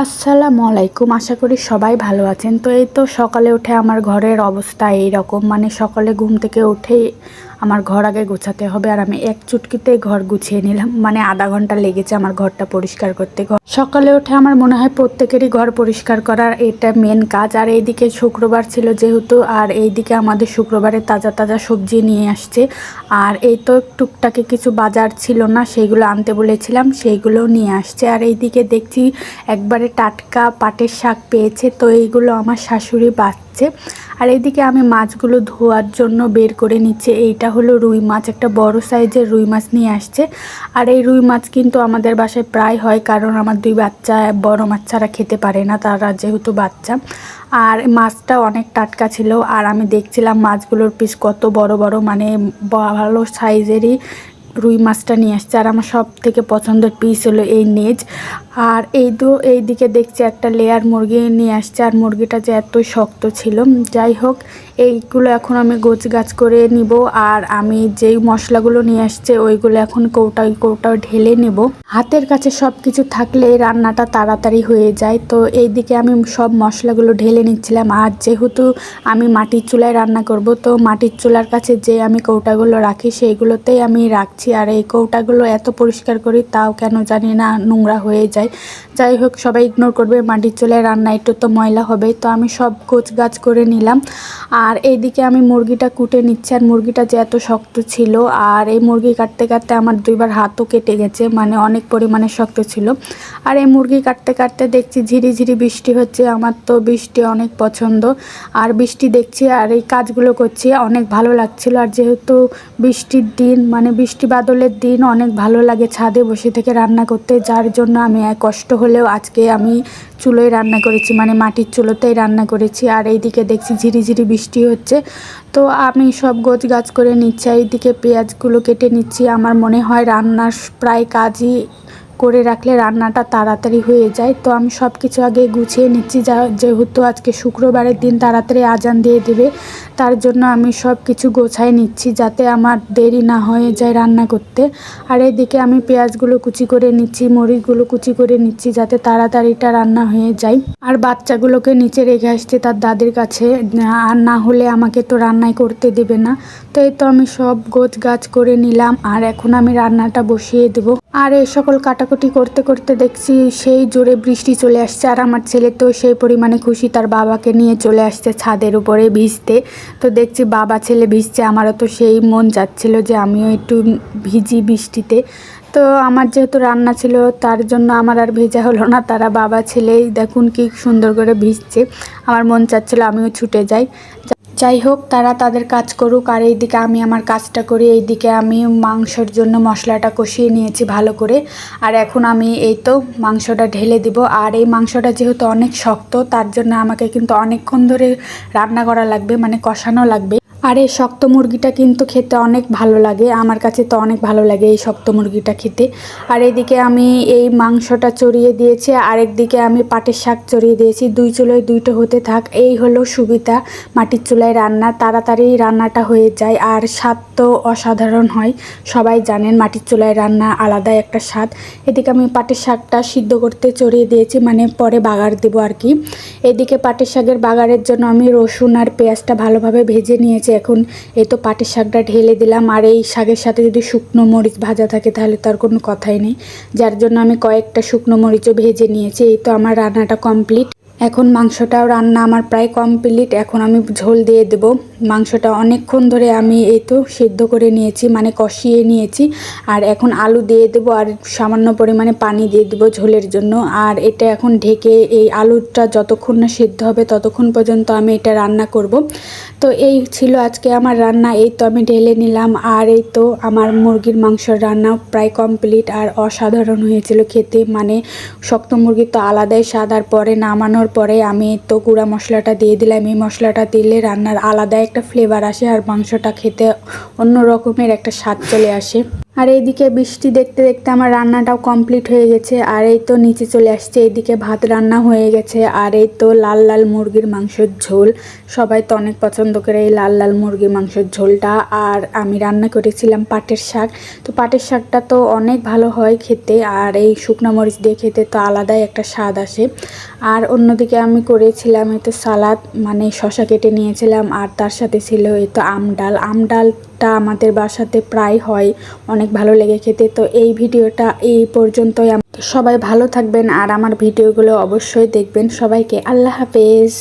আসসালামু আলাইকুম। আশা করি সবাই ভালো আছেন। তো এই তো সকালে উঠে আমার ঘরের অবস্থা এই রকম, মানে সকালে ঘুম থেকে উঠেই আমার ঘর আগে গোছাতে হবে, আর আমি এক চুটকিতে ঘর গুছিয়ে নিলাম। মানে আধা ঘন্টা লেগেছে আমার ঘরটা পরিষ্কার করতে। সকালে উঠে আমার মনে হয় প্রত্যেকেরই ঘর পরিষ্কার করার এটা মেন কাজ। আর এইদিকে শুক্রবার ছিল যেহেতু, আর এইদিকে আমাদের শুক্রবারে তাজা তাজা সবজি নিয়ে আসছে। আর এই তো টুকটাকে কিছু বাজার ছিল না, সেইগুলো আনতে বলেছিলাম, সেইগুলো নিয়ে আসছে। আর এইদিকে দেখছি একবারে টাটকা পাটের শাক পেয়েছে, তো এইগুলো আমার শাশুড়ি বাছছে। আর এইদিকে আমি মাছগুলো ধোয়ার জন্য বের করে নিচ্ছে। এইটা হলো রুই মাছ, একটা বড় সাইজের রুই মাছ নিয়ে আসছে। আর এই রুই মাছ কিন্তু আমাদের বাসায় প্রায় হয়, কারণ আমার দুই বাচ্চা বড় মাছ ছাড়া খেতে পারে না, তারা যেহেতু বাচ্চা। আর মাছটা অনেক টাটকা ছিল। আর আমি দেখছিলাম মাছগুলোর পিস কত বড় বড়, মানে ভালো সাইজেরই রুই মাছটা নিয়ে আসছে। আর আমার সব থেকে পছন্দের পিস হলো এই নেজ। আর এই দিকে দেখছি একটা লেয়ার মুরগি নিয়ে আসছে, আর মুরগিটা যে এত শক্ত ছিল। যাই হোক, এইগুলো এখন আমি গোছগাছ করে নিব। আর আমি যেই মশলাগুলো নিয়ে আসছে ওইগুলো এখন কৌটায় কৌটায় ঢেলে নেব। হাতের কাছে সব কিছু থাকলে রান্নাটা তাড়াতাড়ি হয়ে যায়। তো এইদিকে আমি সব মশলাগুলো ঢেলে নিচ্ছিলাম। আর যেহেতু আমি মাটির চুলায় রান্না করব, তো মাটির চুলার কাছে যে আমি কৌটাগুলো রাখি সেইগুলোতেই আমি রাখছি। আর এই কৌটাগুলো এত পরিষ্কার করি, তাও কেন জানি না নোংরা হয়ে যায়। যাই হোক, সবাই ইগনোর করবে, মাটির চুলায় রান্না একটু তো ময়লা হবে। তো আমি সব গোছগাছ করে নিলাম। আর এইদিকে আমি মুরগিটা কুটে নিচ্ছি। আর মুরগিটা যে এত শক্ত ছিল, আর এই মুরগি কাটতে কাটতে আমার দুইবার হাতও কেটে গেছে, মানে অনেক পরিমাণে শক্ত ছিল। আর এই মুরগি কাটতে কাটতে দেখছি ঝিরিঝিরি বৃষ্টি হচ্ছে। আমার তো বৃষ্টি অনেক পছন্দ, আর বৃষ্টি দেখছি আর এই কাজগুলো করছি, অনেক ভালো লাগছিল। আর যেহেতু বৃষ্টির দিন, মানে বৃষ্টি বাদলের দিন, অনেক ভালো লাগে ছাদে বসে থেকে রান্না করতে। যার জন্য আমি কষ্ট হলেও আজকে আমি চুলোয় রান্না করেছি, মানে মাটির চুলোতেই রান্না করেছি। আর এইদিকে দেখছি ঝিরিঝিরি বৃষ্টি হচ্ছে। তো আমি সব গোছগাছ করে নিচ্ছি। এইদিকে পেঁয়াজগুলো কেটে নিচ্ছি। আমার মনে হয় রান্নার প্রায় কাজই করে রাখলে রান্নাটা তাড়াতাড়ি হয়ে যায়। তো আমি সব কিছু আগে গুছিয়ে নিচ্ছি, যেহেতু আজকে শুক্রবারের দিন তাড়াতাড়ি আজান দিয়ে দেবে, তার জন্য আমি সব কিছু গোছায় নিচ্ছি যাতে আমার দেরি না হয়ে যায় রান্না করতে। আর এদিকে আমি পেঁয়াজগুলো কুচি করে নিচ্ছি, মরিচগুলো কুচি করে নিচ্ছি, যাতে তাড়াতাড়িটা রান্না হয়ে যায়। আর বাচ্চাগুলোকে নিচে রেখে আসছি তার দাদির কাছে, আর না হলে আমাকে তো রান্নাই করতে দেবে না। তো এই তো আমি সব গোছগাছ করে নিলাম। আর এখন আমি রান্নাটা বসিয়ে দেবো। আর এই সকল কাটাকুটি করতে করতে দেখছি সেই জোরে বৃষ্টি চলে আসছে। আর আমার ছেলে তো সেই পরিমাণে খুশি, তার বাবাকে নিয়ে চলে আসছে ছাদের উপরে ভিজতে। তো দেখছি বাবা ছেলে ভিজছে, আমারও তো সেই মন যাচ্ছিল যে আমিও একটু ভিজি বৃষ্টিতে। তো আমার যেহেতু রান্না ছিল, তার জন্য আমার আর ভেজা হলো না। তারা বাবা ছেলেই দেখুন কি সুন্দর করে ভিজছে। আমার মন চাচ্ছিল আমিও ছুটে যাই। যাই হোক, তারা তাদের কাজ করুক, আর এইদিকে আমি আমার কাজটা করি। এইদিকে আমি মাংসের জন্য মশলাটা কষিয়ে নিয়েছি ভালো করে। আর এখন আমি এই তো মাংসটা ঢেলে দিব। আর এই মাংসটা যেহেতু অনেক শক্ত, তার জন্য আমাকে কিন্তু অনেকক্ষণ ধরে রান্না করা লাগবে, মানে কষানো লাগবে। আর এই শক্ত মুরগিটা কিন্তু খেতে অনেক ভালো লাগে, আমার কাছে তো অনেক ভালো লাগে এই শক্ত মুরগিটা খেতে। আর এদিকে আমি এই মাংসটা চড়িয়ে দিয়েছি, আরেকদিকে আমি পাটের শাক চড়িয়ে দিয়েছি। দুই চুলোয় দুইটা হতে থাক, এই হলো সুবিধা মাটির চুলায় রান্না, তাড়াতাড়ি রান্নাটা হয়ে যায়। আর স্বাদ তো অসাধারণ হয়, সবাই জানেন মাটির চুলায় রান্না আলাদাই একটা স্বাদ। এদিকে আমি পাটের শাকটা সিদ্ধ করতে চড়িয়ে দিয়েছি, মানে পরে বাগার দেবো আর কি। এদিকে পাটের শাকের বাগারের জন্য আমি রসুন আর পেঁয়াজটা ভালোভাবে ভেজে নিয়েছি। এখন এই তো পাটের শাকটা ঢেলে দিলাম। আর এই শাকের সাথে যদি শুকনো মরিচ ভাজা থাকে তাহলে তার কোনো কথাই নেই, যার জন্য আমি কয়েকটা শুকনো মরিচও ভেজে নিয়েছি। এই তো আমার রান্নাটা কমপ্লিট। এখন মাংসটাও রান্না আমার প্রায় কমপ্লিট। এখন আমি ঝোল দিয়ে দেব। মাংসটা অনেকক্ষণ ধরে আমি এই তো সিদ্ধ করে নিয়েছি, মানে কষিয়ে নিয়েছি। আর এখন আলু দিয়ে দেবো, আর সামান্য পরিমাণে পানি দিয়ে দেবো ঝোলের জন্য। আর এটা এখন ঢেকে এই আলুটা যতক্ষণ না সিদ্ধ হবে ততক্ষণ পর্যন্ত আমি এটা রান্না করব। তো এই ছিল আজকে আমার রান্না। এই তো আমি ঢেলে নিলাম। আর এই তো আমার মুরগির মাংসের রান্না প্রায় কমপ্লিট। আর অসাধারণ হয়েছিল খেতে, মানে শক্ত মুরগি তো আলাদাই স্বাদ। আর পরে নামানোর পরে আমি তো গুঁড়া মশলাটা দিয়ে দিলাম। এই মশলাটা দিলে রান্নার আলাদা একটা ফ্লেভার আসে, আর মাংসটা খেতে অন্য রকমের একটা স্বাদ চলে আসে। আর এইদিকে বৃষ্টি দেখতে দেখতে আমার রান্নাটাও কমপ্লিট হয়ে গেছে। আর এই তো নিচে চলে আসছে, এইদিকে ভাত রান্না হয়ে গেছে। আর এই তো লাল লাল মুরগির মাংসের ঝোল, সবাই তো অনেক পছন্দ করে এই লাল লাল মুরগির মাংসের ঝোলটা। আর আমি রান্না করেছিলাম পাটের শাক। তো পাটের শাকটা তো অনেক ভালো হয় খেতে, আর এই শুকনো মরিচ দিয়ে খেতে তো আলাদাই একটা স্বাদ আসে। আর অন্যদিকে আমি করেছিলাম এই তো সালাদ, মানে শসা কেটে নিয়েছিলাম, আর তার সাথে ছিল এই তো আমডালটা আমাদের বাসাতে প্রায় হয়, অনেক ভালো লেগে খেতে। তো এই ভিডিওটা এই পর্যন্তই। সবাই ভালো থাকবেন আর আমার ভিডিওগুলো অবশ্যই দেখবেন। সবাইকে আল্লাহ হাফেজ।